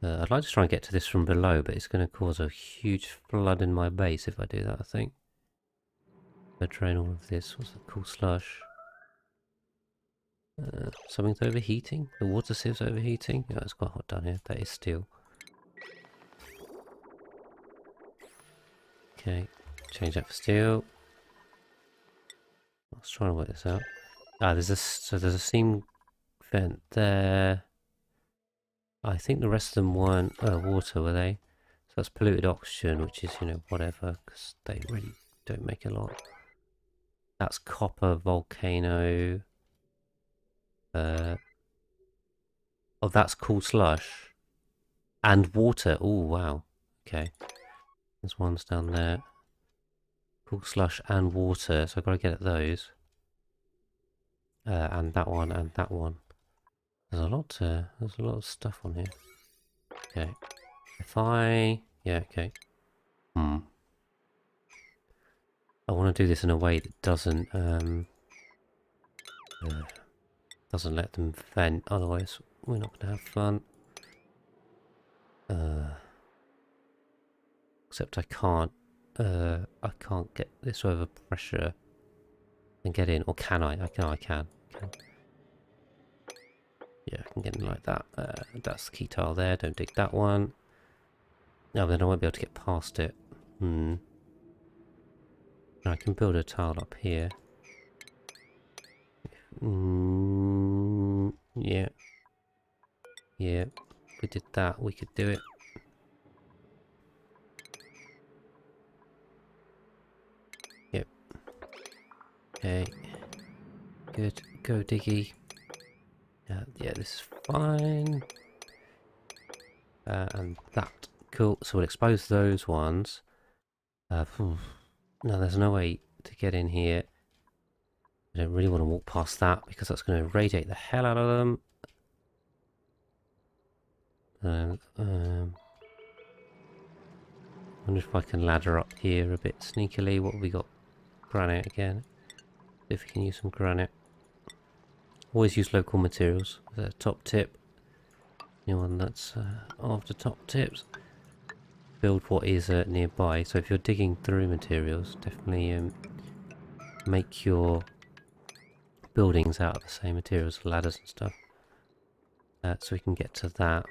I'd like to try and get to this from below, but it's going to cause a huge flood in my base if I do that, I think. I'll drain all of this. What's the cool slush? Something's overheating? The water siev's overheating? Yeah, it's quite hot down here. That is steel. Okay, change that for steel. I was trying to work this out. Ah, there's a seam vent there. I think the rest of them weren't water, were they? So that's polluted oxygen, which is, you know, whatever, because they really don't make a lot. That's copper volcano. Oh, that's cool slush. And water. Oh, wow. Okay. There's ones down there. Cool slush and water, so I've got to get at those. And that one, and that one. There's a lot of stuff on here. Okay. If I... Yeah, okay. I want to do this in a way that doesn't let them vent, otherwise we're not going to have fun. Except I can't get this over pressure and get in, or can I? I can. Yeah, I can get in like that. That's the key tile there, don't dig that one. No, then I won't be able to get past it. I can build a tile up here. Yeah. Yeah, if we did that, we could do it. Yep. Okay. Good. Go, Diggy. Yeah, this is fine. And that. Cool. So we'll expose those ones. No, there's no way to get in here. I don't really want to walk past that because that's going to radiate the hell out of them. Wonder if I can ladder up here a bit sneakily. What have we got? Granite again. If we can use some granite. Always use local materials. The top tip. Anyone that's after top tips, build what is nearby. So if you're digging through materials, definitely make your buildings out of the same materials, ladders and stuff. So we can get to that.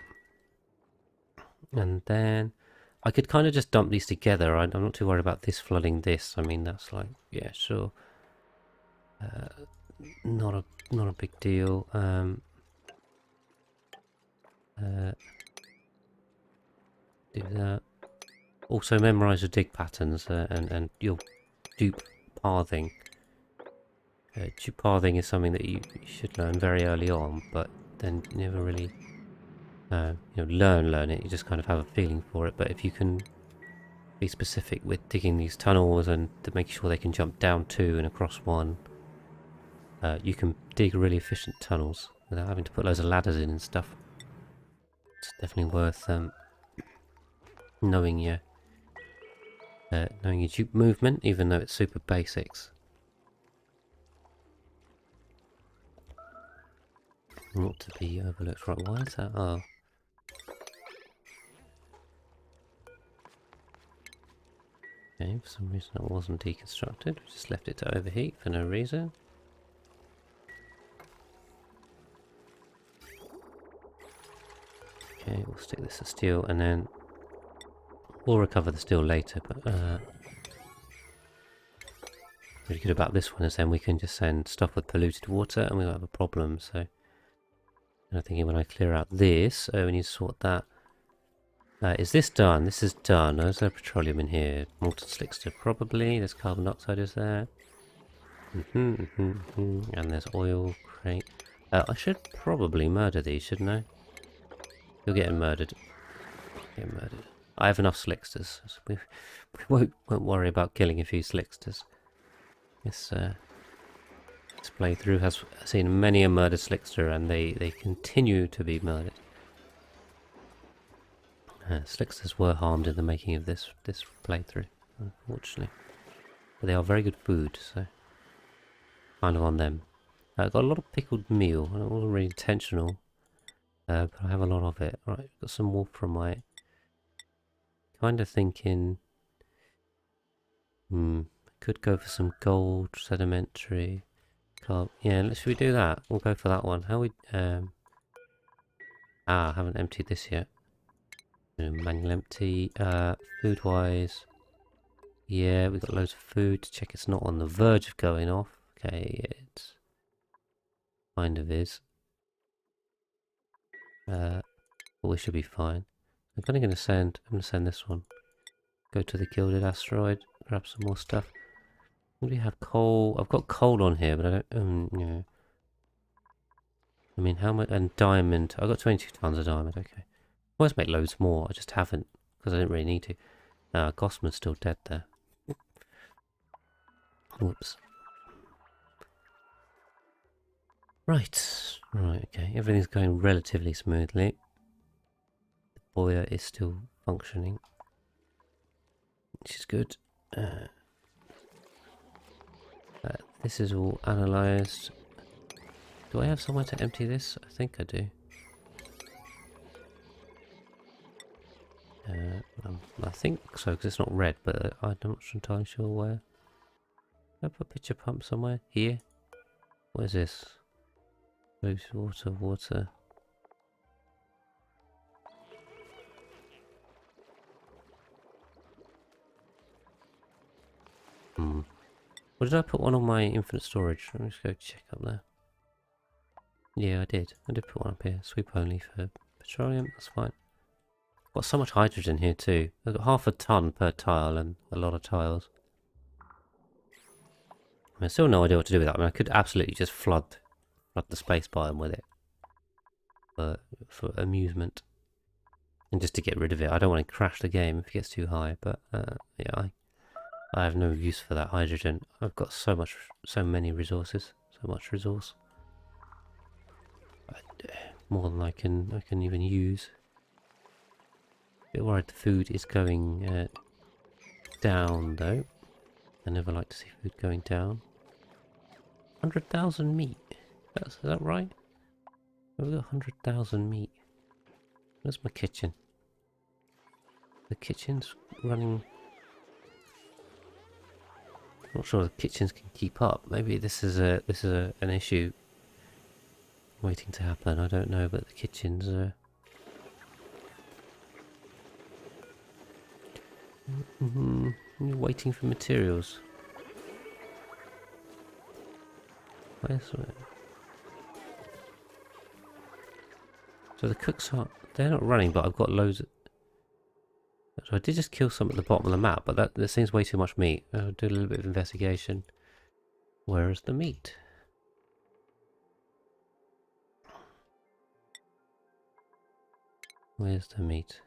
And then I could kind of just dump these together. I'm not too worried about this flooding this. I mean, that's like, yeah, sure. Not a big deal. Do that. Also memorize your dig patterns and your dupe pathing. Dupe pathing is something that you should learn very early on, but then you never really learn it. You just kind of have a feeling for it. But if you can be specific with digging these tunnels and to make sure they can jump down two and across one, you can dig really efficient tunnels without having to put loads of ladders in and stuff. It's definitely worth knowing your dupe movement, even though it's super basics. Not to be overlooked. Right, why is that? Oh. Okay, for some reason that wasn't deconstructed. We just left it to overheat for no reason. Okay, we'll stick this to steel and then we'll recover the steel later, but really good about this one is then we can just send stuff with polluted water and we won't have a problem. So I'm thinking when I clear out this, we need to sort that. Is this done? This is done. Is there petroleum in here? Molten slickster probably. There's carbon dioxide is there. And there's oil crate. I should probably murder these, shouldn't I? You're getting murdered. Getting murdered. I have enough slicksters. So we won't worry about killing a few slicksters. This playthrough has seen many a murdered slickster and they continue to be murdered. Slicksters were harmed in the making of this playthrough, unfortunately. But they are very good food, so kind of on them. Got a lot of pickled meal, and it wasn't really intentional. but I have a lot of it. Right, got some wolframite. Kind of thinking, could go for some gold, sedimentary, carb. Yeah, should we do that? We'll go for that one. How we, I haven't emptied this yet. Manual empty. Food-wise, yeah, we got loads of food. To check it's not on the verge of going off. Okay, it kind of is. But we should be fine. I'm gonna send this one. Go to the Gilded Asteroid, grab some more stuff. What do we have? Coal. I've got coal on here, but I don't. Yeah. I mean, how much? And diamond. I've got 22 tons of diamond. Okay. I always make loads more. I just haven't because I didn't really need to. Gossman's still dead there. Whoops. Right. Right. Okay. Everything's going relatively smoothly. The boiler is still functioning, which is good. This is all analysed. Do I have somewhere to empty this? I think I do. I think so, because it's not red, but I'm not entirely sure where. Did I put a pitcher pump somewhere? Here? What is this? Loose water, water. Or did I put one on my infinite storage? Let me just go check up there. Yeah, I did. I did put one up here. Sweep only for petroleum. That's fine. Got so much hydrogen here too. I've got half a ton per tile and a lot of tiles. I mean, still no idea what to do with that. I mean, I could absolutely just flood the space biome with it. For amusement. And just to get rid of it. I don't want to crash the game if it gets too high. But yeah, I have no use for that hydrogen. I've got so many resources. So much resource. More than I can even use. Bit worried the food is going down though. I never like to see food going down. 100,000 meat. Is that right? We've got 100,000 meat. Where's my kitchen? The kitchen's running. I'm not sure the kitchens can keep up. Maybe this is an issue waiting to happen. I don't know, but the kitchens are. Waiting for materials. So the cooks they're not running, but I've got loads of... So I did just kill some at the bottom of the map, but that seems way too much meat. I'll do a little bit of investigation. Where is the meat? Where's the meat?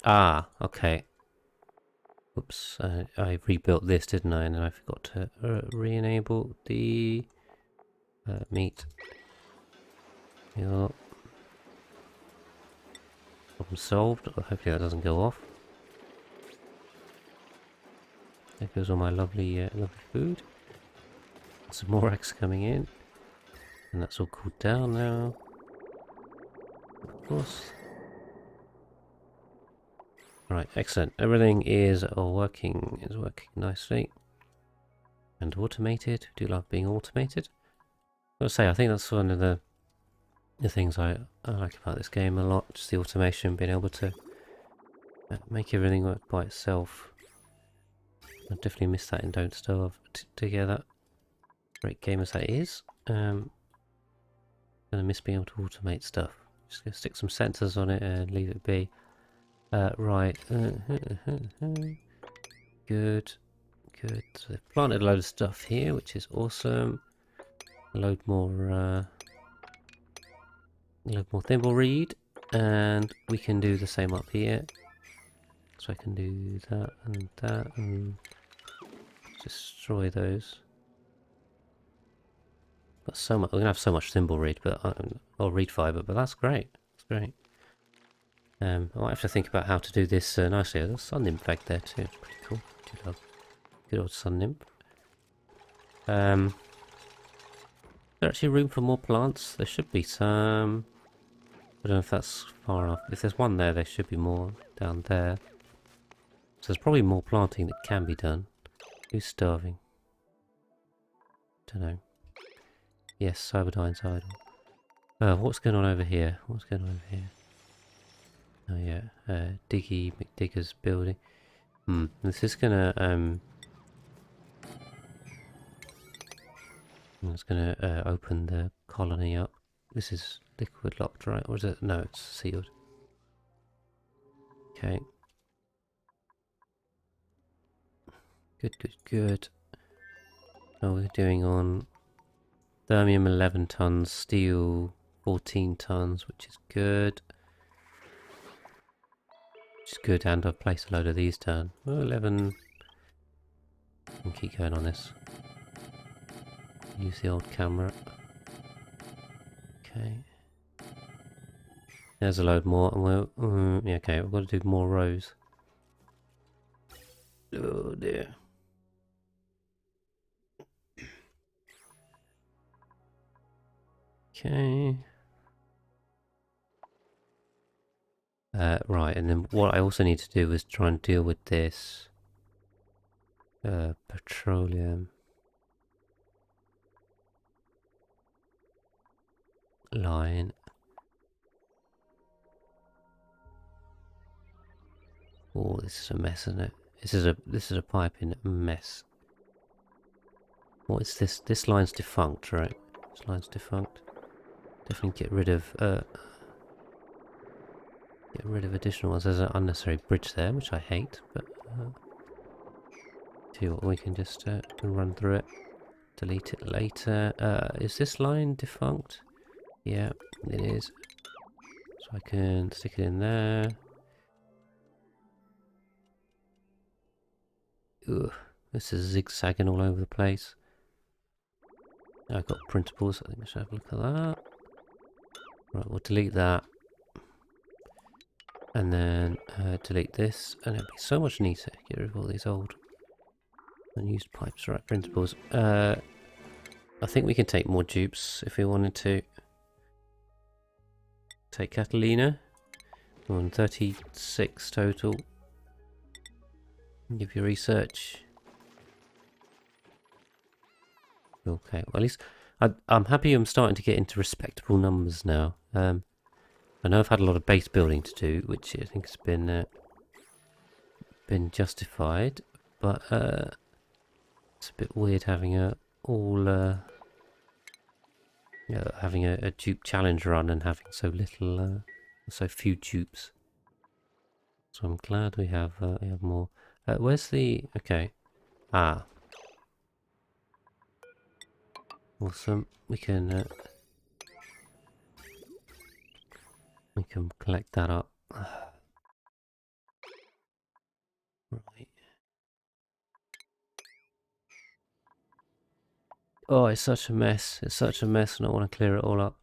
Ah, okay. Oops, I rebuilt this, didn't I? And then I forgot to re-enable the meat. Yeah. Problem solved. Hopefully that doesn't go off. There goes all my lovely food. Some more eggs coming in. And that's all cooled down now. Of course. Right, excellent. Everything is working nicely. And automated. Do love being automated. I gotta say, I think that's one of the things I like about this game a lot. Just the automation, being able to make everything work by itself. I definitely miss that in Don't Starve together. Great game as that is. Gonna miss being able to automate stuff. Just gonna stick some sensors on it and leave it be. Right. Good. Good. So they've planted a load of stuff here, which is awesome. A load more thimbleweed, and we can do the same up here. So I can do that and destroy those. Got so much. We're gonna have so much thimbleweed, but or reed fiber, but that's great. That's great. I might have to think about how to do this nicely. There's a sun nymph back there too. It's pretty cool. Good old sun nymph. there actually room for more plants? There should be some. I don't know if that's far enough. If there's one there, there should be more down there. So there's probably more planting that can be done. Who's starving? Don't know. Yes, Cyberdyne's idle. What's going on over here? What's going on over here? Oh yeah, Diggy McDigger's building. This is gonna it's gonna open the colony up. This is liquid locked, right? Or is it? No, it's sealed. Okay. Good, good, good. How are we doing on thermium? 11 tons, steel 14 tons, which is good. Which is good, and I've placed a load of these down. Well, 11. I can keep going on this. Use the old camera. Okay. There's a load more, and we'll... yeah, okay, we've got to do more rows. Oh dear. Okay. Right, and then what I also need to do is try and deal with this petroleum line. Oh, this is a mess, isn't it? This is a piping mess. What is this? This line's defunct, right? This line's defunct. Definitely get rid of additional ones. There's an unnecessary bridge there, which I hate, but see what we can just run through it. Delete it later. Is this line defunct? Yeah, it is. So I can stick it in there. Ugh, this is zigzagging all over the place. I've got printables. I think I should have a look at that. Right, we'll delete that. And then delete this, and it'll be so much neater. Get rid of all these old unused pipes. Right, printables. I think we can take more dupes if we wanted to. Take Catalina. We're on 36 total. Give your research. Okay, well at least I'm happy I'm starting to get into respectable numbers now. I know I've had a lot of base building to do, which I think has been justified, but it's a bit weird having having a dupe challenge run and having so little, so few dupes. So I'm glad we have more. Where's the... okay. Ah. Awesome. We can collect that up. Right. Oh, it's such a mess. It's such a mess, and I want to clear it all up.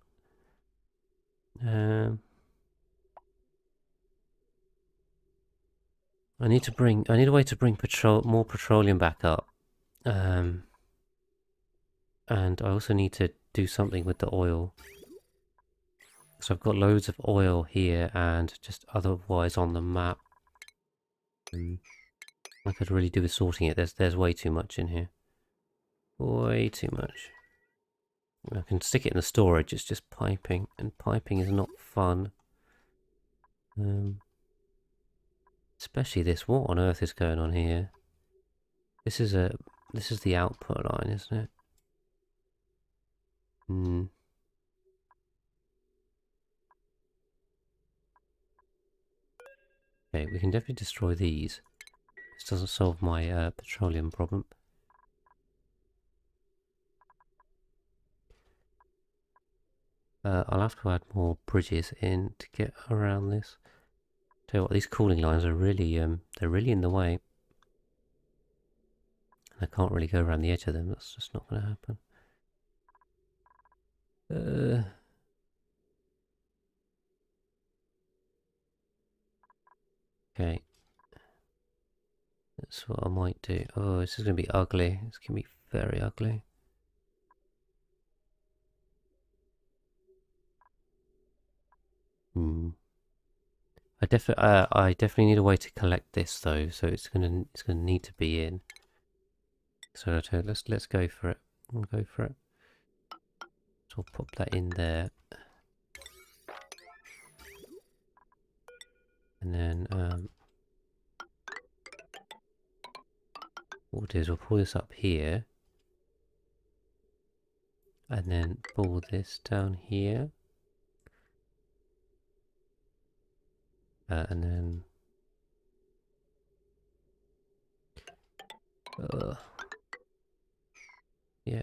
I need a way to bring more petroleum back up. And I also need to do something with the oil. So I've got loads of oil here and just otherwise on the map. I could really do with sorting it. There's way too much in here. Way too much. I can stick it in the storage, it's just piping, and piping is not fun. Especially this. What on earth is going on here? This is the output line, isn't it? Okay, we can definitely destroy these. This doesn't solve my petroleum problem. I'll have to add more bridges in to get around this. Tell you what, these cooling lines are really they're really in the way. I can't really go around the edge of them. That's just not going to happen. Okay. That's what I might do. Oh, this is going to be ugly. It's going to be very ugly. Hmm. I definitely need a way to collect this though, so it's gonna need to be in. So let's go for it. We'll go for it. So I'll pop that in there, and then what we'll do is we'll pull this up here, and then pull this down here, and then yeah,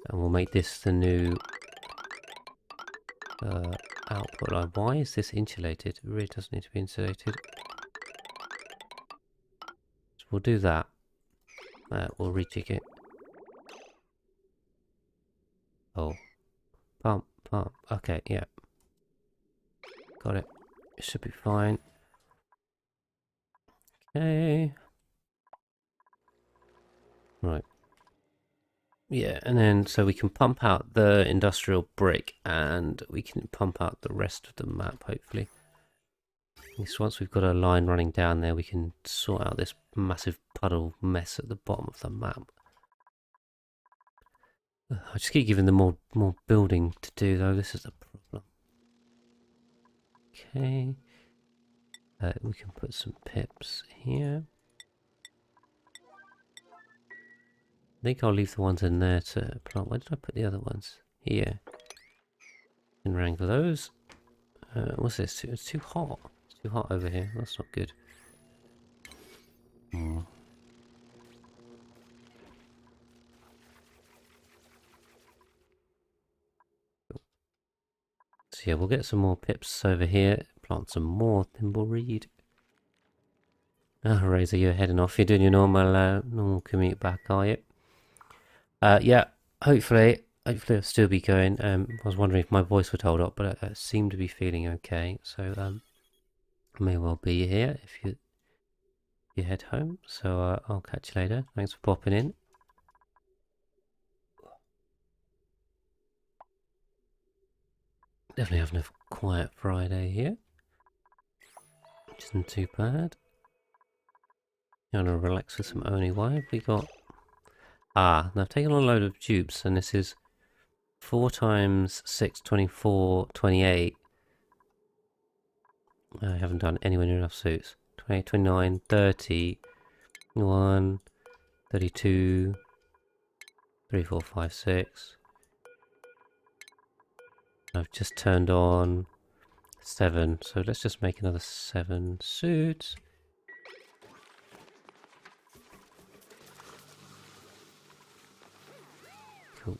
and we'll make this the new output line. Why is this insulated? It really doesn't need to be insulated. So we'll do that. We'll rejig it. Oh, pump. Okay, yeah, got it. It should be fine. Okay. Right. Yeah, and then so we can pump out the industrial brick and we can pump out the rest of the map, hopefully. So once we've got a line running down there, we can sort out this massive puddle mess at the bottom of the map. I just keep giving them more building to do, though. This is the problem. Okay. We can put some pips here. I think I'll leave the ones in there to plant. Where did I put the other ones? Here. Can wrangle those. What's this? It's too hot. It's too hot over here. That's not good. So yeah, we'll get some more pips over here. Plant some more thimbleweed. Razor, you're heading off. You're doing your normal commute back, are you? Yeah. Hopefully I'll still be going. I was wondering if my voice would hold up, but I seem to be feeling okay. So I may well be here if you head home. So I'll catch you later. Thanks for popping in. Definitely having a quiet Friday here, which isn't too bad. You want to relax with some Oni. Why have we got... now I've taken on a load of dupes, and this is 4 times 6, 24, 28. I haven't done anywhere near enough suits. 28, 29, 30, 1, 32, 3, 4, 5, 6. I've just turned on 7, so let's just make another 7 suits. Cool.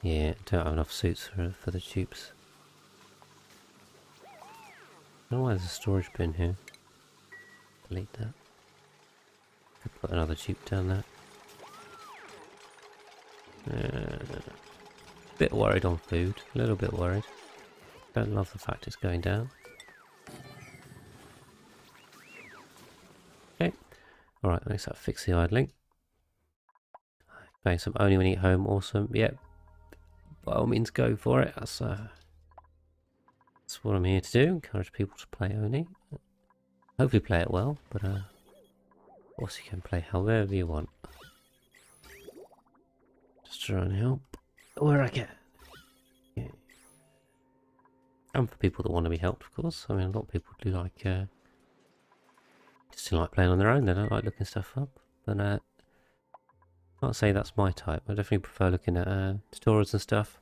Yeah, don't have enough suits for the tubes. I don't know why there's a storage bin here. Delete that. Could put another tube down there. Bit worried on food. A little bit worried. Don't love the fact it's going down. Okay. Alright, thanks. That fix the idling. Playing some only when you get home. Awesome. Yep. By all means, go for it. That's what I'm here to do. Encourage people to play Oni. Hopefully play it well, but also you can play however you want. Just try and help where I can. Yeah. And for people that want to be helped, of course. I mean, a lot of people do like just like playing on their own. They don't like looking stuff up. But I can't say that's my type. I definitely prefer looking at tutorials and stuff.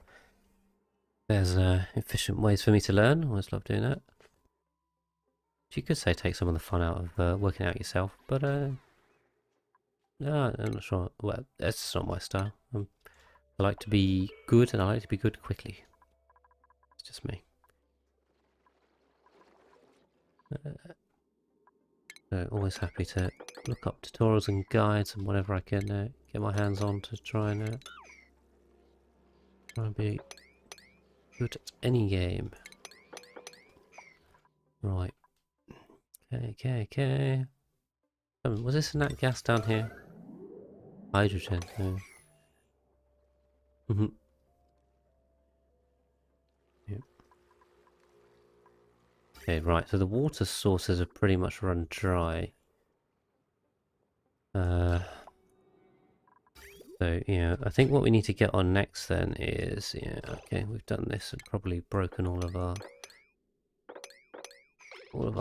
There's efficient ways for me to learn. I always love doing that. You could say take some of the fun out of working out yourself, but no, I'm not sure. Well, that's just not my style. I like to be good, and I like to be good quickly. It's just me. So always happy to look up tutorials and guides and whatever I can get my hands on to try and be good at any game. Right. Okay. Was this a nat gas down here? Hydrogen. Yeah. Okay, right, so the water sources are pretty much run dry. So, yeah, I think what we need to get on next then is, yeah, okay, we've done this and probably broken all of our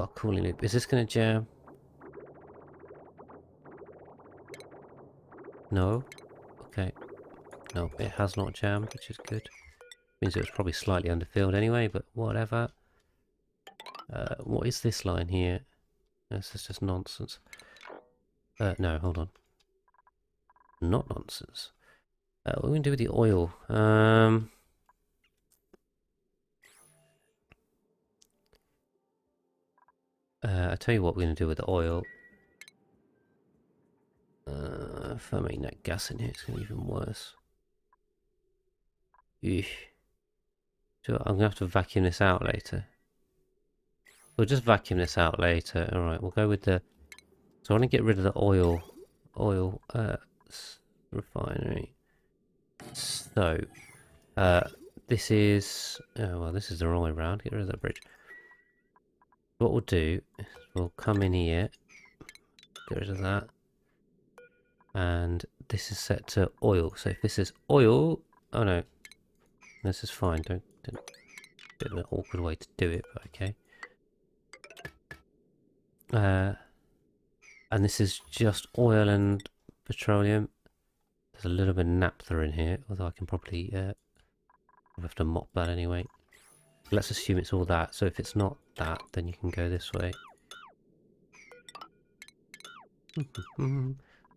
cooling loop. Is this going to jam? No? Okay. No, it has not jammed, which is good. Means it was probably slightly underfilled anyway, but whatever. What is this line here? This is just nonsense. No, hold on. Not nonsense. What are we going to do with the oil? I tell you what we're going to do with the oil. If I make that gas in here, it's going to be even worse. Eesh. So I'm going to have to vacuum this out later. We'll just vacuum this out later. Alright, we'll go with the... So I want to get rid of the oil refinery. So, this is... Oh, well, this is the wrong way around. Get rid of that bridge. What we'll do is we'll come in here. Get rid of that. And this is set to oil. So if this is oil... Oh, no. This is fine. Don't bit of an awkward way to do it, but okay. And this is just oil and petroleum. There's a little bit of naphtha in here, although I can probably have to mop that anyway. Let's assume it's all that. So if it's not that, then you can go this way.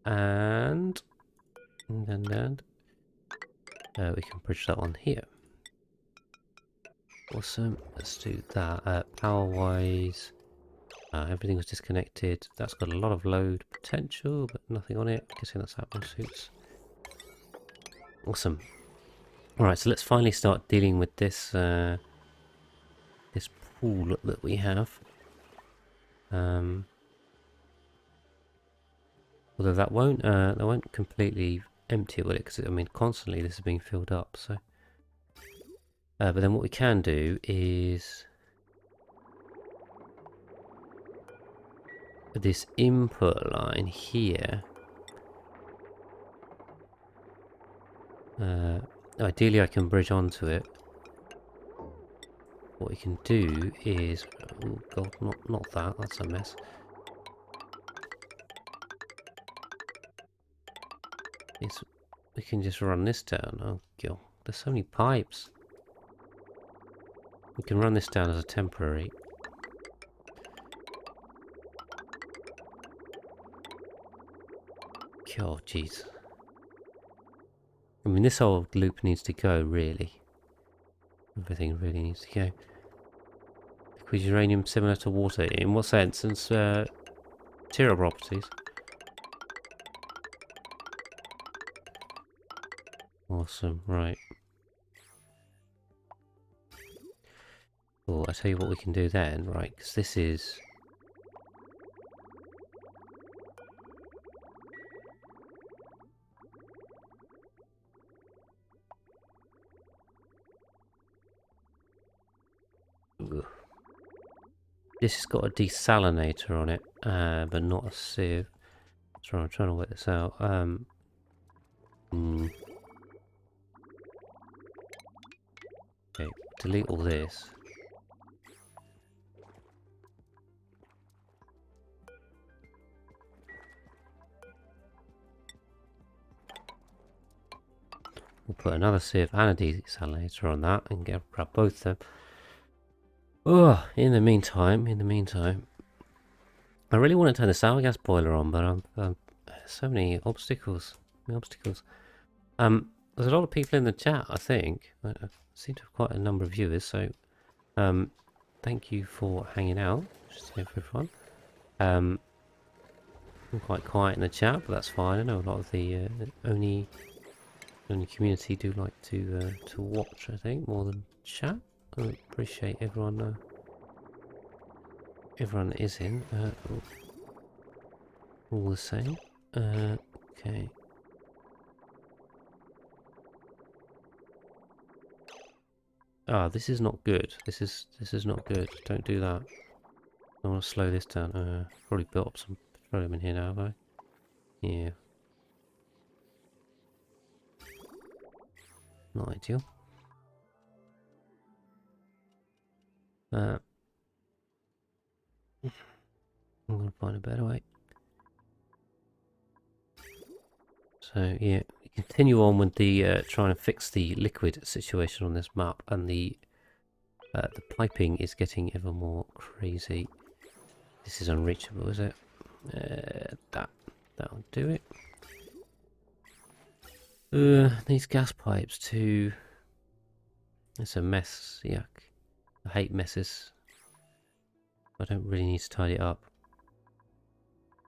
And we can bridge that one here. Awesome. Let's do that. Power-wise, everything was disconnected. That's got a lot of load potential, but nothing on it. I'm guessing that's admin suits. Awesome. Alright, so let's finally start dealing with this this pool that we have. Although that won't completely empty it, will it? Because I mean, constantly this is being filled up. So, but then what we can do is this input line here. Ideally, I can bridge onto it. What we can do is, oh god, not that. That's a mess. Is we can just run this down. Oh god, there's so many pipes. We can run this down as a temporary. God, jeez. I mean, this whole loop needs to go, really. Everything really needs to go. Liquid uranium similar to water. In what sense? Since material properties. Awesome, right. Oh, I tell you what we can do then, right? Because this is... Ugh. This has got a desalinator on it, but not a sieve. Sorry, I'm trying to work this out. Okay, delete all this. We'll put another sieve and a desalinator on that and grab both of them. Oh, in the meantime, I really want to turn the sour gas boiler on, but so many obstacles. There's a lot of people in the chat, I think. I seem to have quite a number of viewers, so thank you for hanging out. Just here for fun. I'm quite quiet in the chat, but that's fine. I know a lot of the Oni community do like to watch, I think, more than chat. I appreciate everyone everyone that is in. All the same. Okay. Ah, this is not good. This is not good. Don't do that. I want to slow this down. Probably built up some petroleum in here now, have I? Yeah. Not ideal. I'm gonna find a better way. So yeah, we continue on with the trying to fix the liquid situation on this map, and the piping is getting ever more crazy. This is unreachable, is it? That'll do it. These gas pipes too. It's a mess. Yuck. I hate messes. I don't really need to tidy it up.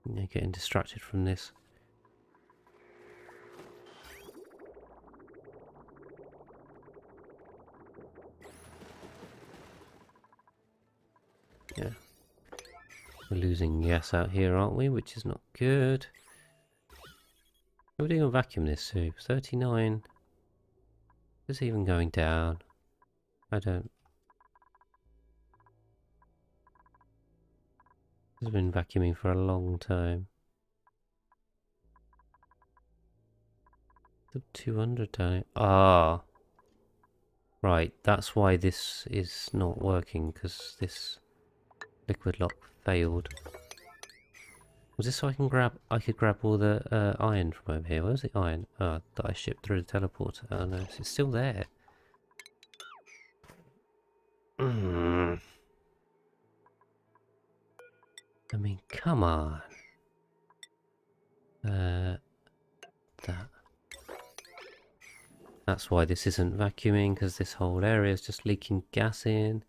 You're getting distracted from this. Yeah. We're losing gas out here, aren't we? Which is not good. Are we doing a vacuum this soup? 39. Is it even going down? I don't. It's been vacuuming for a long time. 200 down it. Ah. Right, that's why this is not working, because this liquid lock failed. Was this so I could grab all the iron from over here? Where's the iron? Oh, that I shipped through the teleporter. Oh no, it's still there. I mean, come on. That. That's why this isn't vacuuming, because this whole area is just leaking gas in.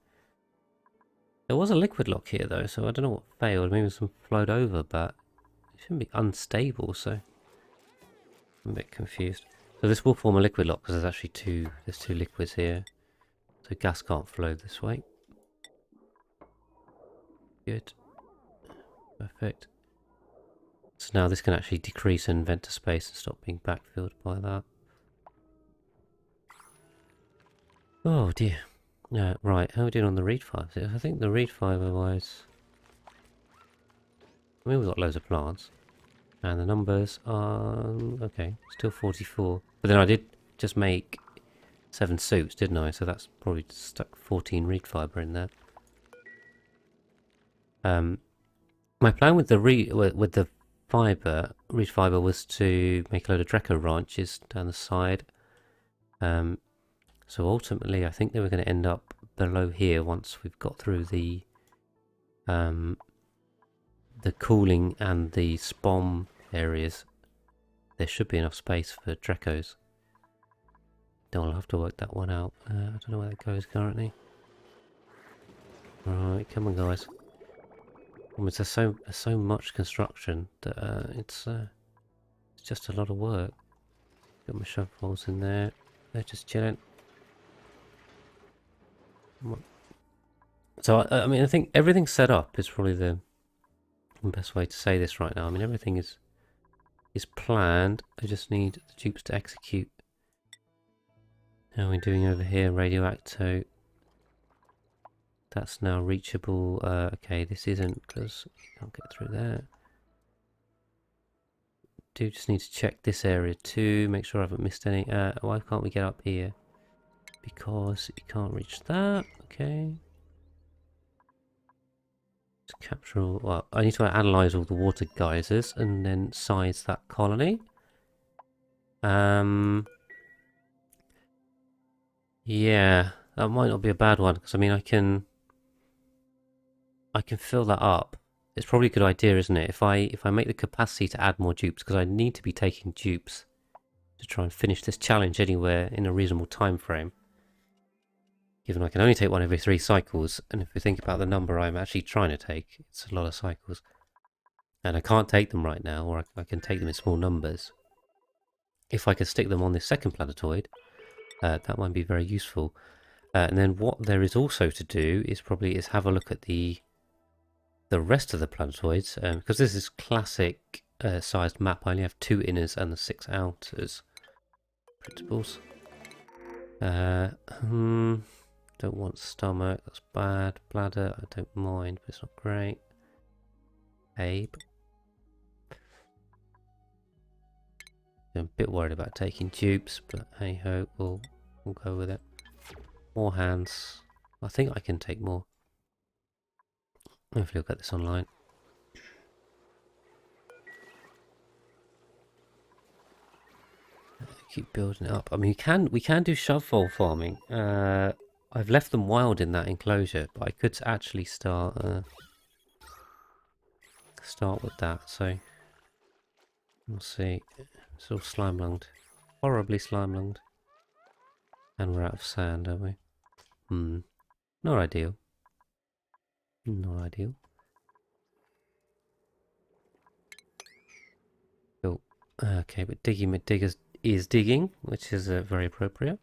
There was a liquid lock here though, so I don't know what failed. Maybe some flowed over, but it shouldn't be unstable, so I'm a bit confused. So this will form a liquid lock because there's actually there's two liquids here. So gas can't flow this way. Good. Perfect. So now this can actually decrease and vent to space and stop being backfilled by that. Oh dear. Right, how are we doing on the reed fiber? I think the reed fiber wise... I mean, we've got loads of plants. And the numbers are... okay, still 44. But then I did just make 7 suits, didn't I? So that's probably stuck 14 reed fiber in there. My plan with the reed fiber was to make a load of Dreco ranches down the side. So ultimately, I think they were going to end up below here once we've got through the cooling and the spom areas. There should be enough space for Drecos. I'll have to work that one out. I don't know where that goes currently. Alright, come on guys. I mean, there's so much construction that it's just a lot of work. Got my shovels in there. They're just chilling. So I mean, I think everything's set up is probably the best way to say this right now. I mean, everything is planned. I just need the dupes to execute. How are we doing over here? Radioacto. That's now reachable. Okay, this isn't because you can't get through there. Do just need to check this area too. Make sure I haven't missed any. Why can't we get up here? Because you can't reach that. Okay. Just capture all. Well, I need to analyze all the water geysers and then size that colony. Yeah, that might not be a bad one because I mean I can fill that up. It's probably a good idea, isn't it? If I make the capacity to add more dupes, because I need to be taking dupes to try and finish this challenge anywhere in a reasonable time frame. Given I can only take one every 3 cycles, and if we think about the number I'm actually trying to take, it's a lot of cycles. And I can't take them right now, or I can take them in small numbers. If I could stick them on this second planetoid, that might be very useful. And then what there is also to do is have a look at the rest of the planetoids, because this is classic sized map. I only have 2 inners and the 6 outers. Principles. don't want stomach, that's bad. Bladder, I don't mind, but it's not great. Abe. I'm a bit worried about taking dupes, but hey ho, we'll go with it. More hands. I think I can take more. Hopefully I'll get this online. Keep building it up. I mean, we can do shovel farming. I've left them wild in that enclosure, but I could actually start with that. So we'll see. It's all slime lunged, horribly slime lunged, and we're out of sand, aren't we? Not ideal. Not ideal. Cool. Okay, but digging is digging, which is very appropriate.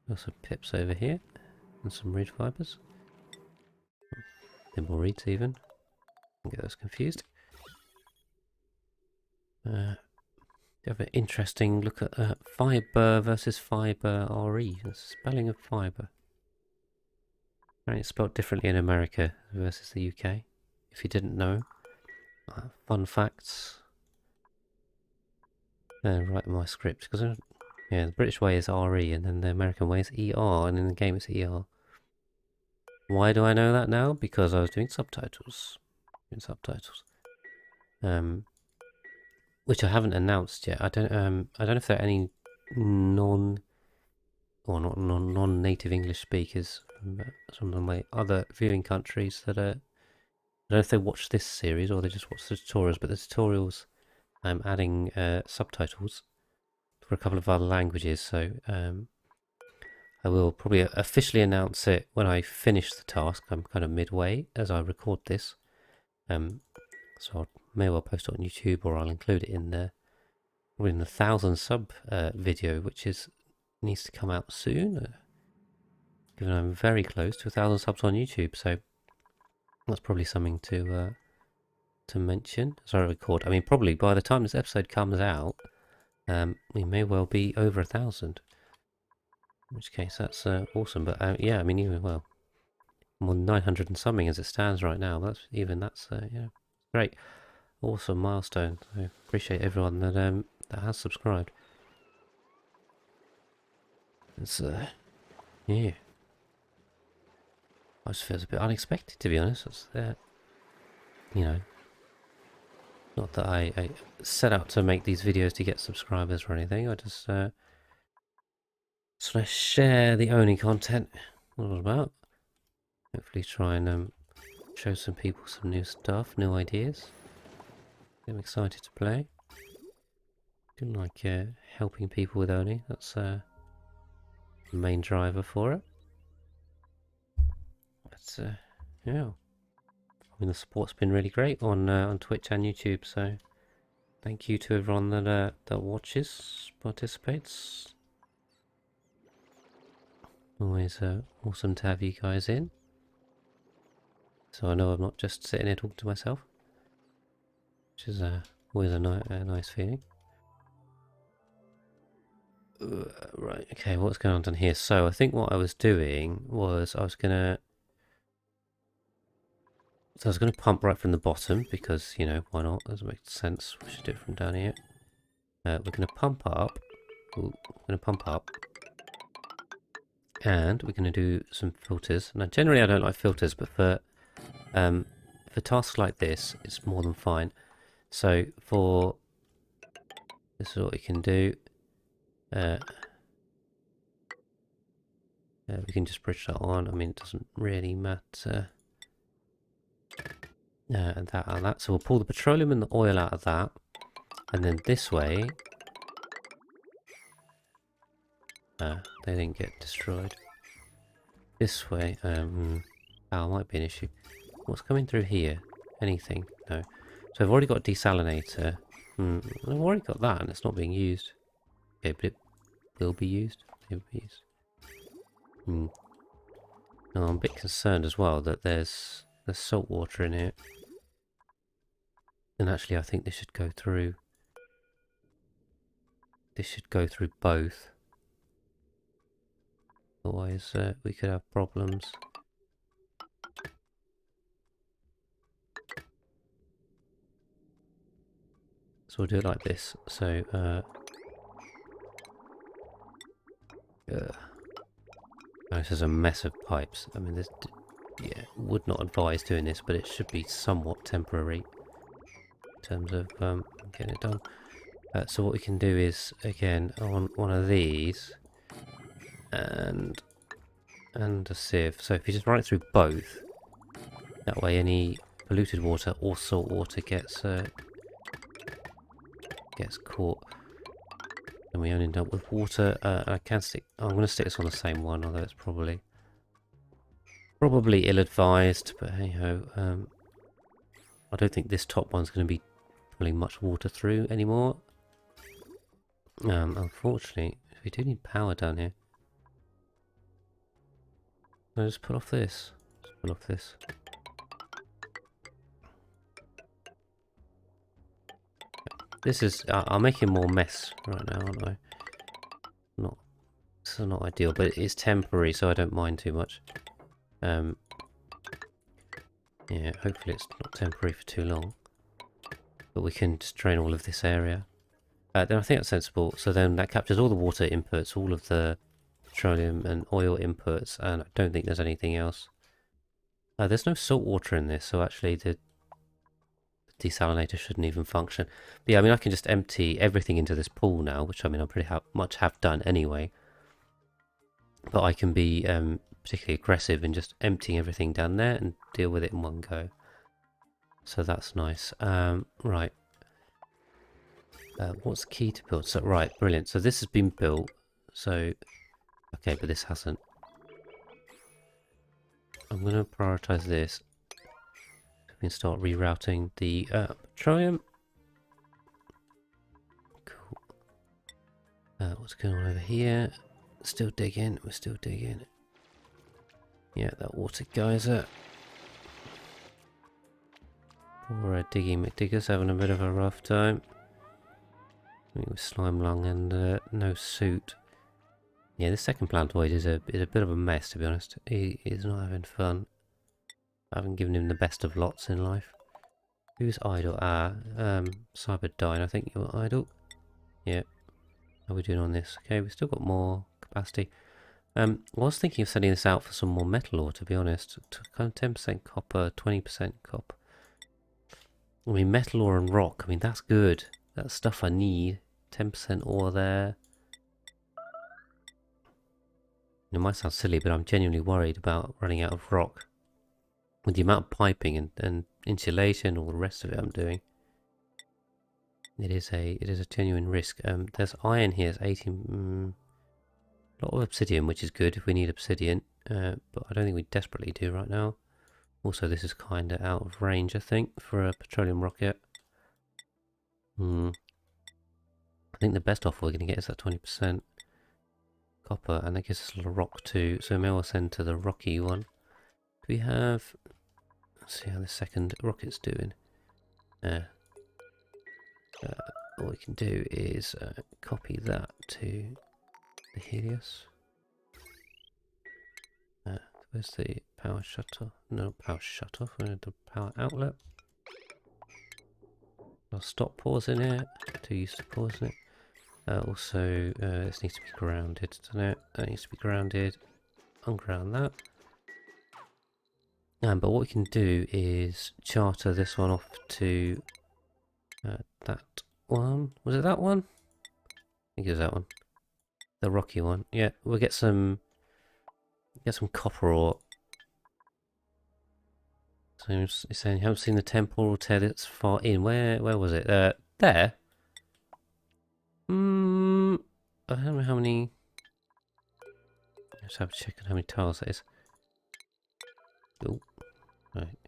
Also pips over here, and some reed fibres. More reeds even. Don't get those confused. Have an interesting look at fibre versus fibre RE. The spelling of fibre. Apparently it's spelled differently in America versus the UK. If you didn't know. Fun facts. Write my script. Because yeah, the British way is RE and then the American way is ER. And in the game it's ER. Why do I know that now? Because I was doing subtitles. Which I haven't announced yet. I don't know if there are any non-native English speakers from some of my other viewing countries that are. I don't know if they watch this series or they just watch the tutorials. But the tutorials, I'm adding subtitles for a couple of other languages. So I will probably officially announce it when I finish the task. I'm kind of midway as I record this. So I may well post it on YouTube, or I'll include it in the 1,000 sub video, which needs to come out soon. Given I'm very close to 1,000 subs on YouTube, so that's probably something to mention as I record. I mean, probably by the time this episode comes out, we may well be over 1,000. In which case, that's awesome. But yeah, I mean, even more than 900 and something as it stands right now. That's yeah, great, awesome milestone. I appreciate everyone that has subscribed. It's yeah. I just feels a bit unexpected, to be honest. It's, you know, not that I set out to make these videos to get subscribers or anything. I just want to share the only content what it's about. Hopefully try and show some people some new stuff, new ideas. I'm excited to play. I do like helping people with Oni. That's the main driver for it. But yeah, I mean the support's been really great on Twitch and YouTube. So thank you to everyone that watches, participates. Always awesome to have you guys in. So I know I'm not just sitting here talking to myself, which is always a nice feeling. Right, okay, what's going on down here? So I think what I was doing was I was gonna pump right from the bottom because, you know, why not? Doesn't make sense. We should do it from down here. We're gonna pump up. Ooh, we're gonna pump up. And we're gonna do some filters. Now generally I don't like filters, but for tasks like this, it's more than fine. So this is what we can do. We can just bridge that on. I mean, it doesn't really matter. And that. So we'll pull the petroleum and the oil out of that. And then this way... they didn't get destroyed. This way... power might be an issue. What's coming through here? Anything? No. So I've already got a desalinator. I've already got that and it's not being used. Okay, but it will be used. It will be used. Now, I'm a bit concerned as well that there's salt water in here. And actually I think this should go through... This should go through both. Otherwise, we could have problems. So we'll do it like this. So, this is a mess of pipes. I mean, this, yeah, would not advise doing this, but it should be somewhat temporary in terms of getting it done. So what we can do is, again, on one of these, and a sieve. So if you just run it through both, that way any polluted water or salt water gets caught, and we only end up with water. I can stick. I'm going to stick this on the same one, although it's probably ill-advised. But hey ho, I don't think this top one's going to be pulling much water through anymore. Unfortunately, we do need power down here. I'll just put off this. Just put off this. This is... I'm making more mess right now, aren't I? This is not ideal, but it is temporary, so I don't mind too much. Yeah, hopefully it's not temporary for too long. But we can just drain all of this area. Then I think that's sensible. So then that captures all the water inputs, all of the petroleum and oil inputs, and I don't think there's anything else. There's no salt water in this, so actually the desalinator shouldn't even function. But yeah, I mean, I can just empty everything into this pool now, which I mean, I pretty much have done anyway. But I can be particularly aggressive in just emptying everything down there and deal with it in one go. So that's nice. Right. What's key to build? So right, brilliant. So this has been built. So, okay, but this hasn't. I'm going to prioritize this. We can start rerouting the petroleum. Cool. What's going on over here? Still digging. We're still digging. Yeah, that water geyser. Poor Diggy McDigger's having a bit of a rough time. With slime lung and no suit. Yeah, this second plantoid is a bit of a mess, to be honest. He's not having fun. I haven't given him the best of lots in life. Who's idle? Cyberdyne, I think you're idle. Yeah. How are we doing on this? Okay, we've still got more capacity. I was thinking of sending this out for some more metal ore, to be honest. Kind of 10% copper, 20% copper. I mean, metal ore and rock, I mean, that's good. That's stuff I need. 10% ore there. It might sound silly, but I'm genuinely worried about running out of rock. With the amount of piping and insulation, all the rest of it I'm doing. It is a genuine risk. There's iron here, it's 18... a lot of obsidian, which is good if we need obsidian. But I don't think we desperately do right now. Also, this is kind of out of range, I think, for a petroleum rocket. I think the best offer we're going to get is that 20% copper, and that gives us a lot of rock too. So maybe I'll send to the rocky one. Do we have... Let's see how the second rocket's doing. What we can do is copy that to the Helios. Where's the power shutoff? No, power shutoff. We're going to power outlet. I'll stop pausing it. Too used to pausing it. Also, this needs to be grounded, doesn't it? That needs to be grounded. Unground that. But what we can do is charter this one off to that one. Was it that one? I think it was that one. The rocky one. Yeah, we'll get some copper ore. So it's saying you haven't seen the temporal tear that's far in. Where was it? There. I don't know how many. Let's have a check on how many tiles that is. Oh, right.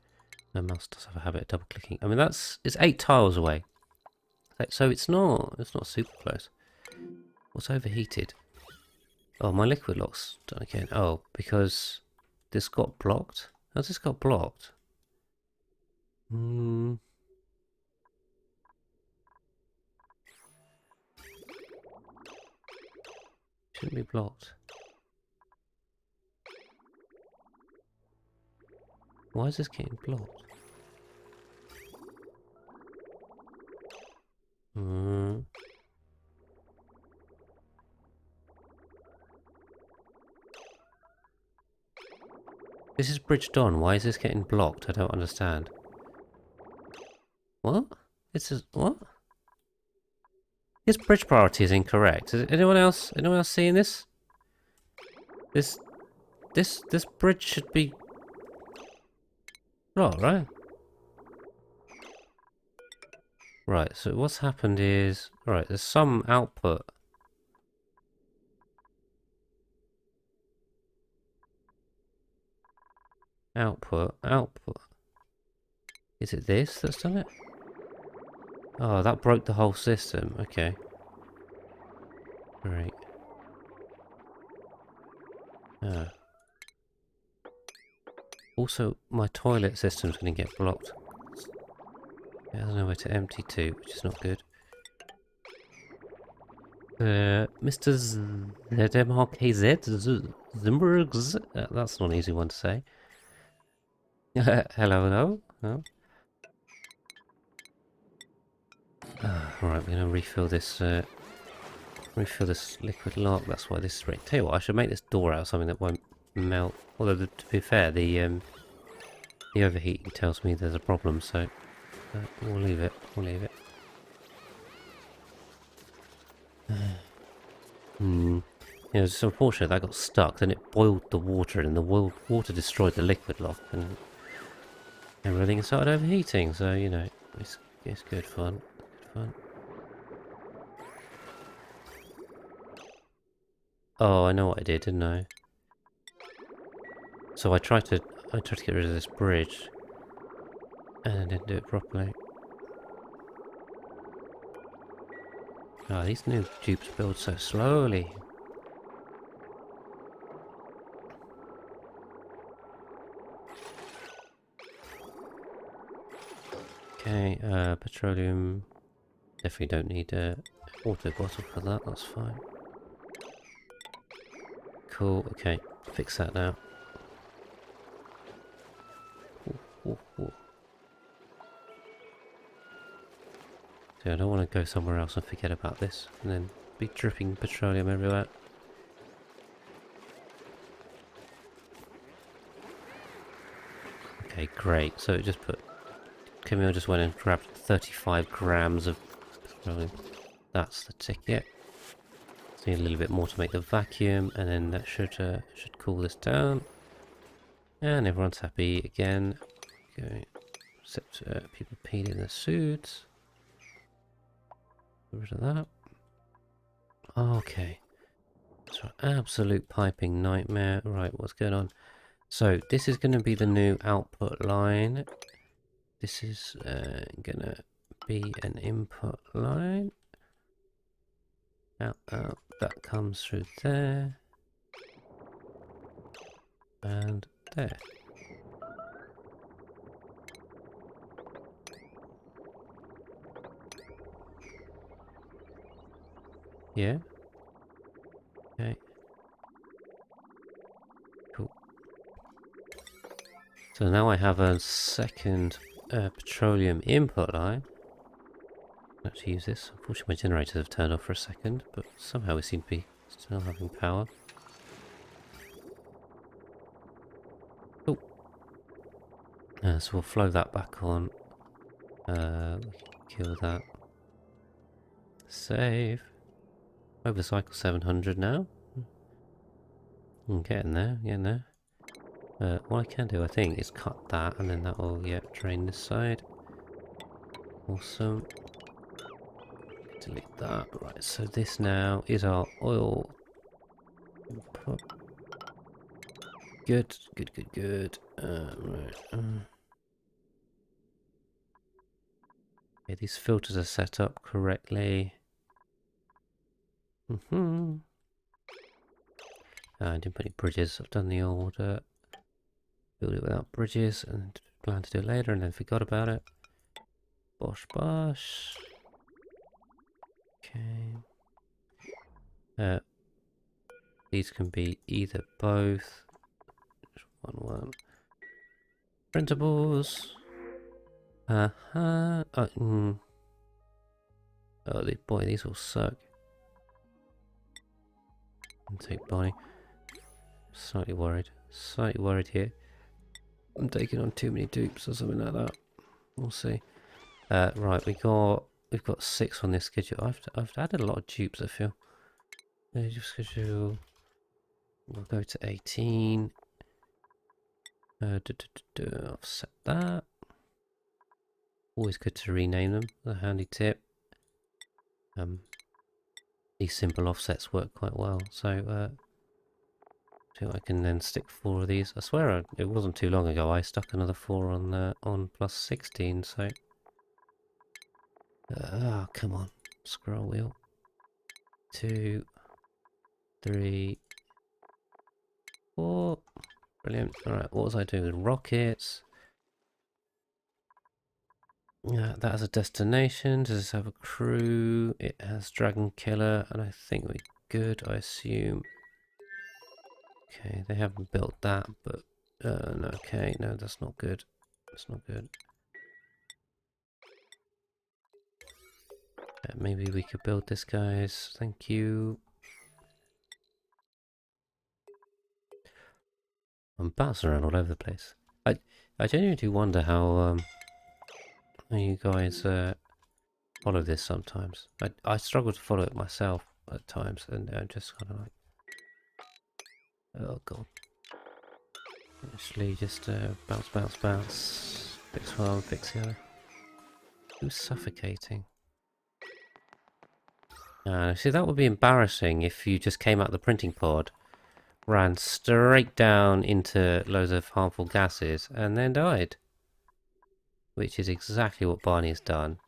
My mouse does have a habit of double clicking. I mean, it's 8 tiles away. So it's not super close. What's overheated? Oh, my liquid lock's done again. Oh, because this got blocked. How's this got blocked? Shouldn't be blocked. Why is this getting blocked? Hmm. This is bridged on. Why is this getting blocked? I don't understand. What? This is what? This bridge priority is incorrect. Is anyone else seeing this? This bridge should be blocked, right? Right, so what's happened is right, there's some output. Output. Is it this that's done it? Oh, that broke the whole system. Okay. Great. Ah. Also, my toilet system's going to get blocked. There's nowhere to empty to, which is not good. Mr. ZMRKZ Zimbergs. That's not an easy one to say. Hello, hello. Oh. Right, we're going to refill this liquid lock. That's why this is ready. Tell you what, I should make this door out of something that won't melt. Although, to be fair, the overheating tells me there's a problem, so we'll leave it. We'll leave it. Yeah, it's unfortunate that got stuck. Then it boiled the water, and the water destroyed the liquid lock, and everything started overheating. So you know, it's good fun. Good fun. Oh, I know what I did, didn't I? So I tried to get rid of this bridge, and I didn't do it properly. Oh, these new Dupes build so slowly. Okay, petroleum. Definitely don't need a water bottle for that, that's fine. Cool, okay, fix that now. Ooh. So I don't want to go somewhere else and forget about this, and then be dripping petroleum everywhere. Okay, great. So it just put... Camille just went and grabbed 35 grams of petroleum. That's the ticket. So need a little bit more to make the vacuum, and then that should cool this down. And everyone's happy again. Okay. Except people peed in their suits. Get rid of that. Okay. So absolute piping nightmare. Right, what's going on? So this is going to be the new output line. This is going to be an input line. Out. That comes through there. And there. Yeah. Okay. Cool. So now I have a second petroleum input line. Let's use this. Unfortunately, my generators have turned off for a second, but somehow we seem to be still having power. Cool. So we'll flow that back on. We can kill that. Save. Overcycle 700 now. I'm getting there, getting there. What I can do, I think, is cut that, and then that will, yeah, drain this side. Awesome. Delete that. Right, so this now is our oil input. Good. Right. Okay, these filters are set up correctly. I didn't put any bridges. I've done the order. Build it without bridges and plan to do it later and then forgot about it. Bosh bosh. Okay. These can be either both. One. Printables. Uh-huh. Oh, boy, these all suck. Take Bonnie. Slightly worried. Slightly worried here. I'm taking on too many dupes or something like that. We'll see. Right, we've got 6 on this schedule. I've added a lot of dupes, I feel. Schedule. We'll go to 18. Offset that. Always good to rename them. A handy tip. These simple offsets work quite well. So I can then stick 4 of these. I swear it wasn't too long ago I stuck another 4 on plus 16. So come on, scroll wheel. 2, 3, 4. Brilliant. All right, what was I doing? Rockets. Yeah, that has a destination. Does this have a crew? It has Dragon Killer, and I think we're good, I assume. Okay, they haven't built that, but no, okay, no, that's not good. That's not good. Maybe we could build this, guys. Thank you. I'm bouncing around all over the place. I genuinely do wonder how you guys follow this sometimes. I struggle to follow it myself at times, and I'm just kind of like, oh god. Actually, just bounce, bounce, bounce. Fix one, fix the other. Who's suffocating? See, that would be embarrassing if you just came out the printing pod, ran straight down into loads of harmful gases, and then died. Which is exactly what Barney's done.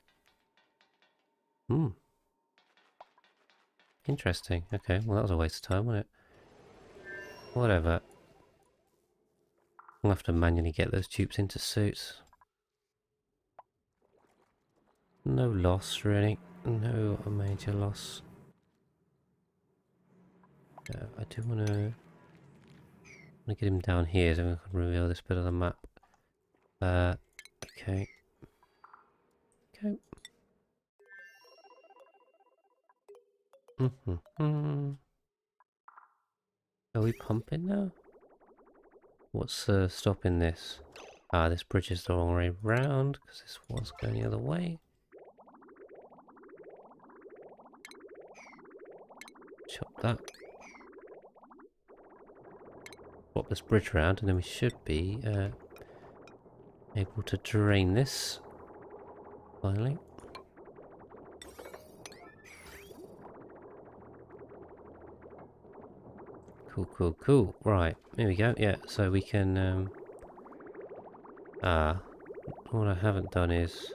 Interesting. Okay, well that was a waste of time, wasn't it? Whatever. We'll have to manually get those tubes into suits. No loss, really. No major loss. I do want to get him down here so we can reveal this bit of the map. Okay. Okay. Are we pumping now? What's stopping this? This bridge is the wrong way round because this was going the other way. Chop that. Swap this bridge around, and then we should be able to drain this. Finally. Cool, cool, cool. Right, here we go. Yeah, so we can... what I haven't done is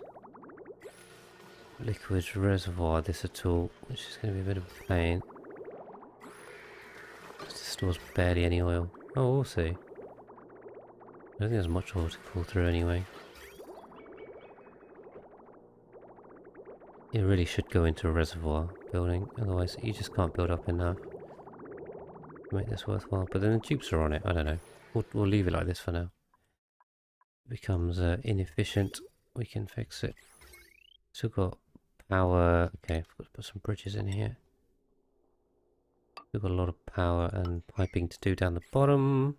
liquid reservoir this at all, which is going to be a bit of a pain. It stores barely any oil. Oh, we'll see. I don't think there's much oil to pull through anyway. It really should go into a reservoir building, otherwise you just can't build up enough to make this worthwhile. But then the tubes are on it, I don't know. We'll leave it like this for now. It becomes inefficient, we can fix it. Still got power. Okay, I've got to put some bridges in here. We've got a lot of power and piping to do down the bottom.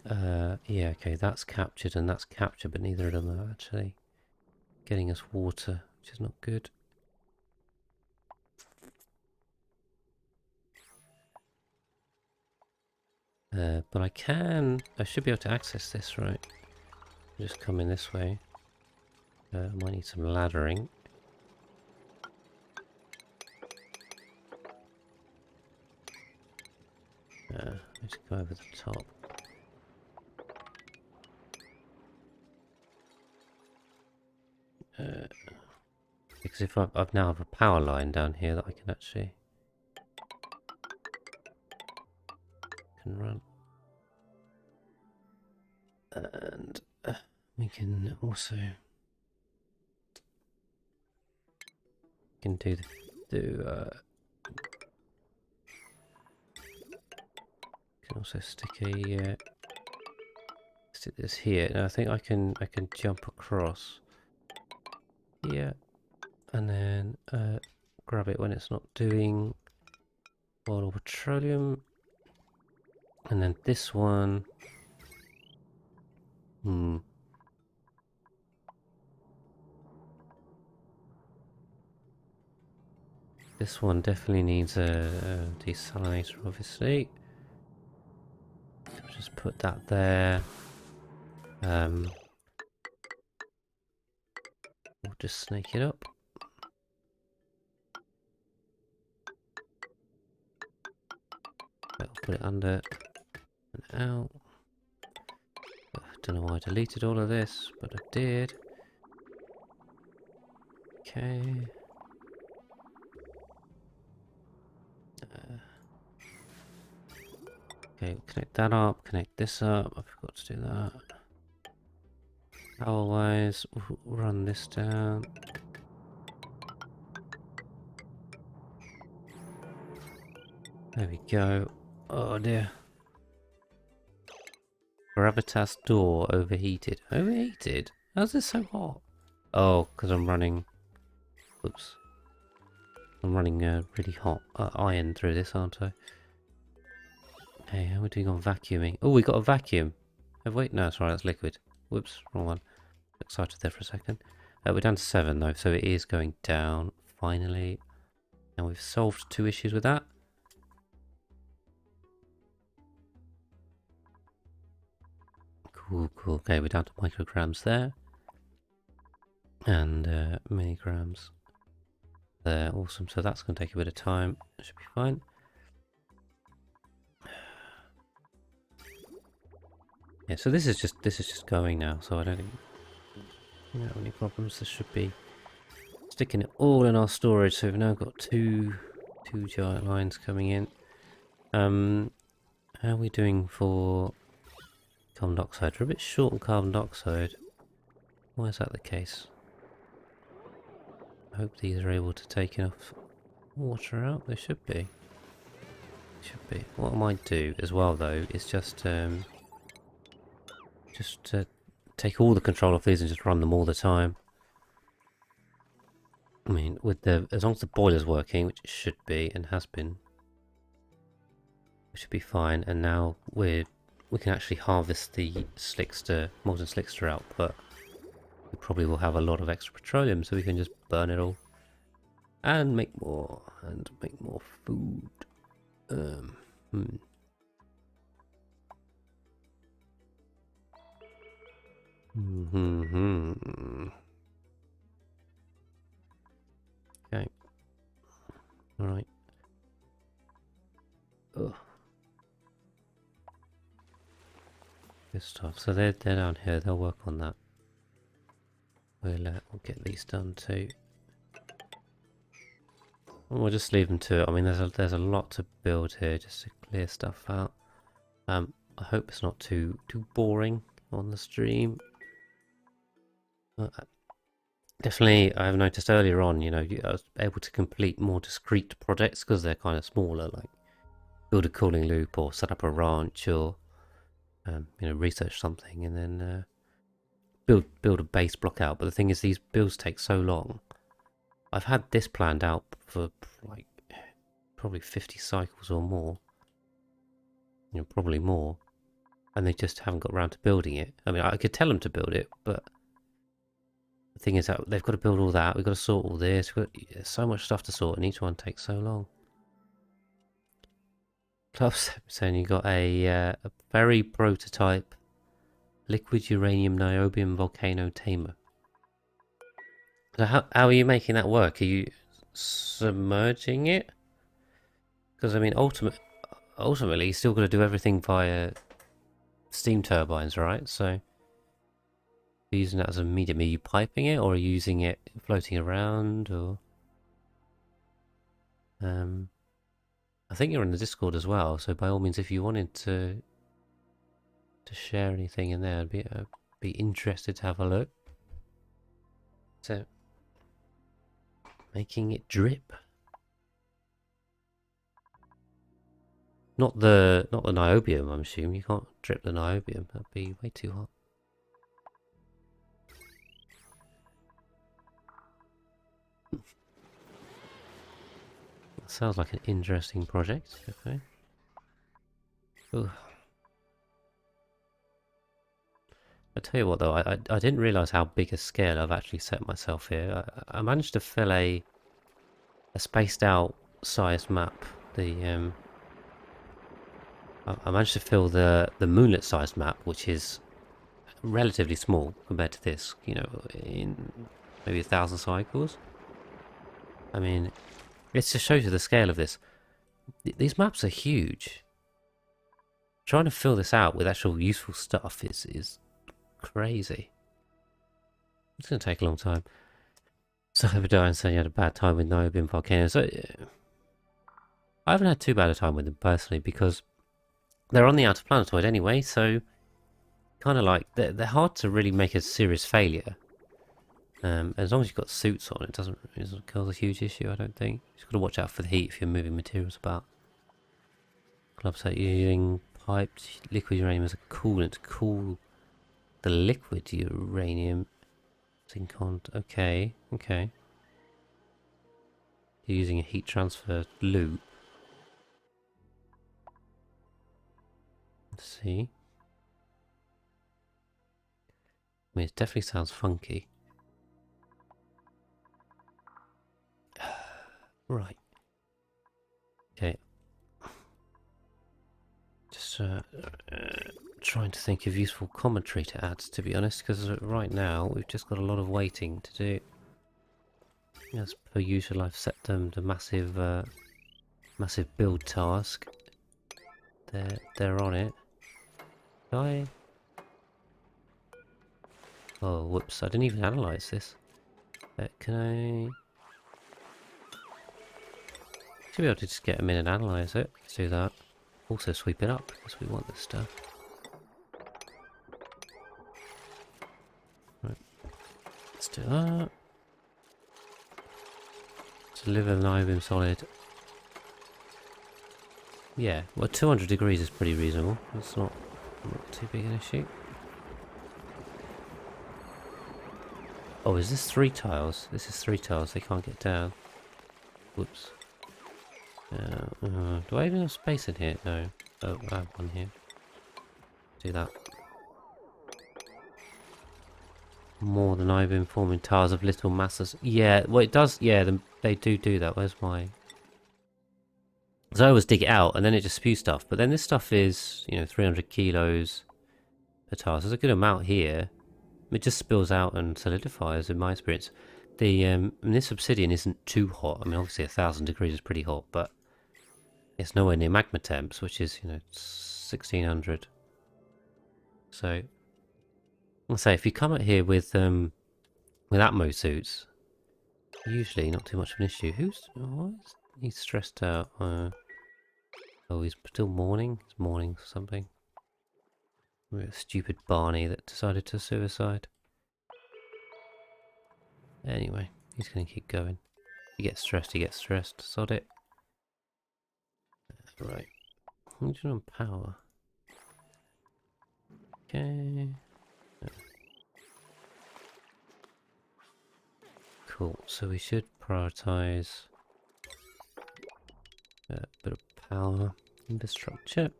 Yeah, okay, that's captured and that's captured, but neither of them are actually getting us water, which is not good. But I should be able to access this, right? Just come in this way. Might need some laddering. Let's go over the top. Because if I've now have a power line down here that I can actually run, and we can also do can also stick a stick this here. Now I think I can jump across here and then grab it when it's not doing oil or petroleum. And then this one. This one definitely needs a desalinator, obviously. So just put that there. We'll just snake it up. I'll put it under and out. I don't know why I deleted all of this, but I did. Okay. Okay, connect that up, connect this up. I forgot to do that. Power-wise, we'll run this down. There we go. Oh dear. Gravitas door overheated. Overheated? How's this so hot? Oh, because I'm running... Oops. I'm running really hot iron through this, aren't I? Hey, how are we doing on vacuuming? Oh, we got a vacuum. Oh, wait, no, sorry, that's liquid. Whoops, wrong one. Excited there for a second. We're down to 7 though, so it is going down finally. And we've solved 2 issues with that. Cool, cool. Okay, we're down to micrograms there. And milligrams there. Awesome. So that's going to take a bit of time. It should be fine. Yeah, so this is just going now, so I don't think we have any problems. This should be sticking it all in our storage. So we've now got two giant lines coming in. How are we doing for carbon dioxide? We're a bit short on carbon dioxide. Why is that the case? I hope these are able to take enough water out. They should be. Should be. What I might do as well though is just take all the control off these and just run them all the time. I mean, with as long as the boiler's working, which it should be and has been, we should be fine. And now we can actually harvest the molten slickster output. We probably will have a lot of extra petroleum, so we can just burn it all and make more food. Okay. All right. Ugh. Good stuff. So they're down here. They'll work on that. We'll get these done too. We'll just leave them to it. I mean, there's a lot to build here just to clear stuff out. I hope it's not too boring on the stream. Definitely, I've noticed earlier on, I was able to complete more discrete projects because they're kind of smaller, like build a cooling loop or set up a ranch or research something and then build a base block out. But the thing is, these builds take so long. I've had this planned out for like probably 50 cycles or more. Probably more. And they just haven't got around to building it. I mean, I could tell them to build it, but the thing is that they've got to build all that. We've got to sort all this. There's so much stuff to sort, and each one takes so long. Club's saying you got a very prototype liquid uranium niobium volcano tamer. So how are you making that work? Are you submerging it? Because I mean, ultimately, you still got to do everything via steam turbines, right? So using that as a medium, are you piping it or are you using it floating around? Or I think you're in the Discord as well, so by all means, if you wanted to share anything in there, I'd be interested to have a look. So making it drip. Not the niobium, I'm assuming. You can't drip the niobium. That'd be way too hot. That sounds like an interesting project. Okay. Ooh. I tell you what though, I didn't realise how big a scale I've actually set myself here. I managed to fill a spaced out sized map. I managed to fill the moonlit sized map, which is relatively small compared to this. You know, in maybe 1,000 cycles. I mean, it just shows you the scale of this. These maps are huge. Trying to fill this out with actual useful stuff is crazy. It's going to take a long time. So Obadiah saying you had a bad time with Niobium Volcano. So I haven't had too bad a time with them personally because they're on the outer planetoid anyway. So kind of like they're hard to really make a serious failure. As long as you've got suits on, it doesn't cause a huge issue. I don't think. You've got to watch out for the heat if you're moving materials about. Clubs are using piped liquid uranium as a coolant to cool the liquid uranium. Okay. You're using a heat transfer loop. Let's see. I mean, it definitely sounds funky. Right. Okay. Just trying to think of useful commentary to add, to be honest, because right now we've just got a lot of waiting to do. As per usual, I've set them the massive build task. They're on it. Oh, whoops! I didn't even analyze this. Can I? Should be able to just get them in and analyze it. Let's do that. Also sweep it up because we want this stuff. Right. Let's do that. Deliver niobium solid. Yeah, well 200 degrees is pretty reasonable. That's not too big an issue. Oh, is this 3 tiles? This is 3 tiles, they can't get down. Whoops. Do I even have space in here? No. Oh, I have one here. Do that. More than I've been forming tiles of little masses. Yeah, well it does, yeah, they do that. Where's my... So I always dig it out and then it just spews stuff. But then this stuff is, 300 kilos per tile. So there's a good amount here. It just spills out and solidifies in my experience. And this obsidian isn't too hot. I mean, obviously 1,000 degrees is pretty hot, but it's nowhere near magma temps, which is, 1,600. So, I'll say if you come out here with Atmo suits, usually not too much of an issue. Why is he stressed out? Oh, he's still mourning? He's mourning for something. Maybe a stupid Barney that decided to suicide. Anyway, he's going to keep going. He gets stressed. Sod it. Right. Regional power. Okay. Cool. So we should prioritize a bit of power, infrastructure,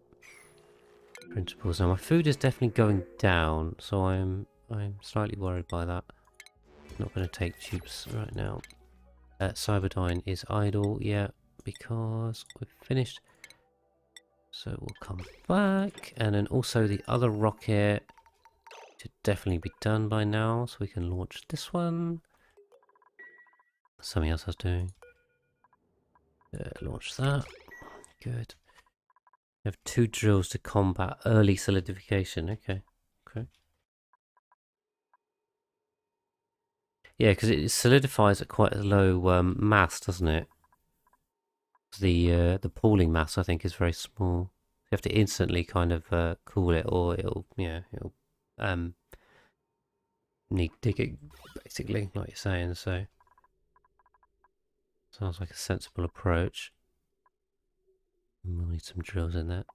principles. Now my food is definitely going down, so I'm slightly worried by that. Not going to take tubes right now. Cyberdyne is idle, yeah, because we've finished. So we'll come back, and then also the other rocket should definitely be done by now, so we can launch this one. Something else I was doing. Launch that. Good. We have 2 drills to combat early solidification. Okay. Yeah, because it solidifies at quite a low mass, doesn't it? The pooling mass, I think, is very small. You have to instantly kind of cool it, or it'll need digging, basically, like you're saying. So sounds like a sensible approach. We'll need some drills in that.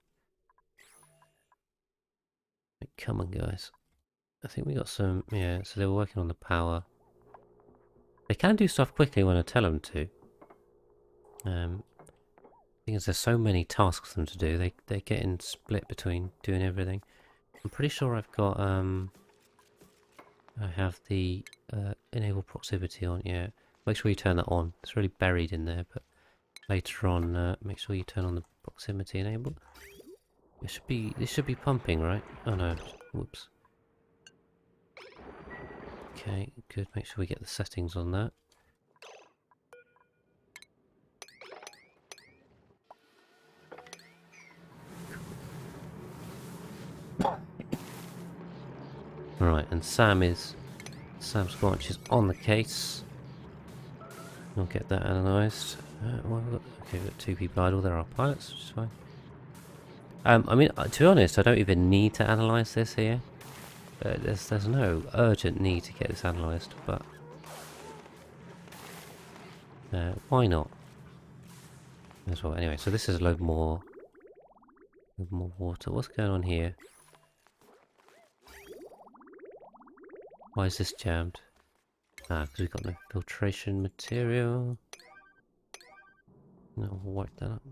Come on, guys. I think we got some... Yeah, so they were working on the power. They can do stuff quickly when I tell them to. Because there's so many tasks for them to do, they're getting split between doing everything. I'm pretty sure I've got... I have the enable proximity on, yeah. Make sure you turn that on. It's really buried in there, but later on, make sure you turn on the proximity enable. This should be pumping, right? Oh no, whoops. Okay, good. Make sure we get the settings on that. Right, and Sam Squatch is on the case. We'll get that analysed. Okay, we've got 2 people idle. There are pilots, which is fine. I mean, to be honest, I don't even need to analyse this here. There's no urgent need to get this analysed, but why not? As well. Anyway, so this is a load more water. What's going on here? Why is this jammed? Ah, because we've got no filtration material. No, we'll wipe that up.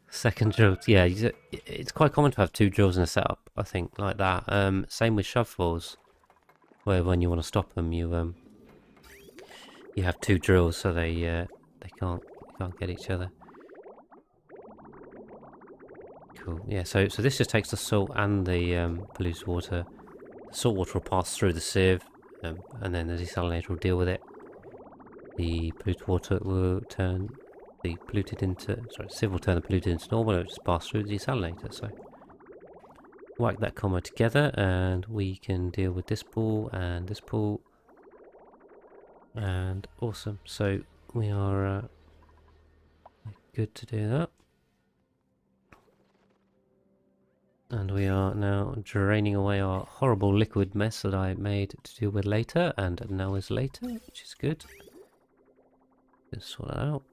Second drill, yeah, it's quite common to have 2 drills in a setup, I think, like that. Same with shovels, where when you want to stop them, you have 2 drills, so they can't get each other. Cool. Yeah. So this just takes the salt and the polluted water. The salt water will pass through the sieve, and then the desalinator will deal with it. The polluted water will turn the polluted into... Sorry, sieve will turn the polluted into normal, and it will just pass through the desalinator, so... Whack that combo together, and we can deal with this pool, and this pool. And awesome, so we are good to do that. And we are now draining away our horrible liquid mess that I made to deal with later, and now is later, which is good. Let's sort that out.